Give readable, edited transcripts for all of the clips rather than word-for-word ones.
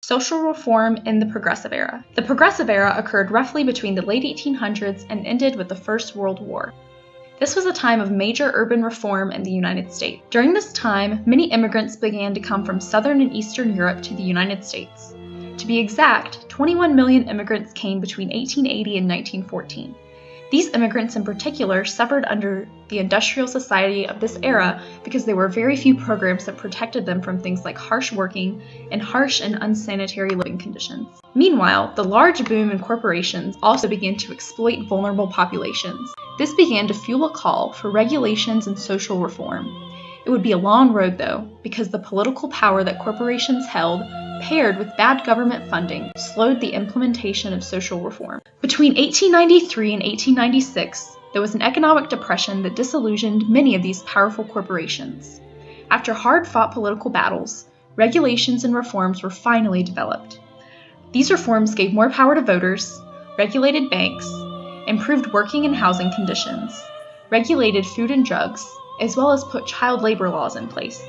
Social reform in the Progressive Era. The Progressive Era occurred roughly between the late 1800s and ended with the First World War. This was a time of major urban reform in the United States. During this time, many immigrants began to come from Southern and Eastern Europe to the United States. To be exact, 21 million immigrants came between 1880 and 1914. These immigrants in particular suffered under the industrial society of this era because there were very few programs that protected them from things like harsh working and harsh and unsanitary living conditions. Meanwhile, the large boom in corporations also began to exploit vulnerable populations. This began to fuel a call for regulations and social reform. It would be a long road though, because the political power that corporations held, paired with bad government funding, slowed the implementation of social reform. Between 1893 and 1896, there was an economic depression that disillusioned many of these powerful corporations. After hard-fought political battles, regulations and reforms were finally developed. These reforms gave more power to voters, regulated banks, improved working and housing conditions, regulated food and drugs, as well as put child labor laws in place.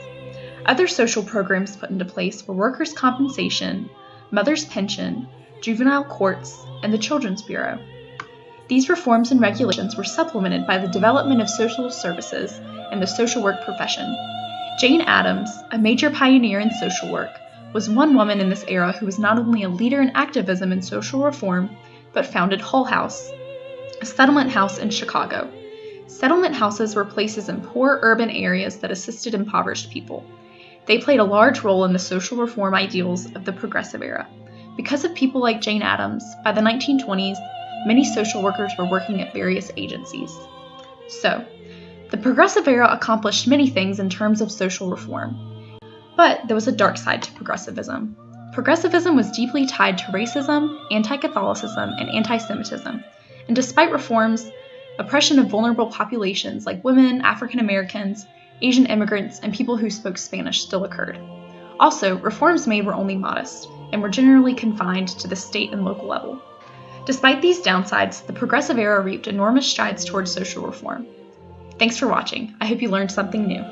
Other social programs put into place were workers' compensation, mother's pension, juvenile courts, and the Children's Bureau. These reforms and regulations were supplemented by the development of social services and the social work profession. Jane Addams, a major pioneer in social work, was one woman in this era who was not only a leader in activism and social reform, but founded Hull House, a settlement house in Chicago. Settlement houses were places in poor urban areas that assisted impoverished people. They played a large role in the social reform ideals of the Progressive Era. Because of people like Jane Addams, by the 1920s, many social workers were working at various agencies. So, the Progressive Era accomplished many things in terms of social reform. But there was a dark side to progressivism. Progressivism was deeply tied to racism, anti-Catholicism, and anti-Semitism. And despite reforms, oppression of vulnerable populations like women, African Americans, Asian immigrants, and people who spoke Spanish still occurred. Also, reforms made were only modest, and were generally confined to the state and local level. Despite these downsides, the Progressive Era reaped enormous strides towards social reform. Thanks for watching. I hope you learned something new.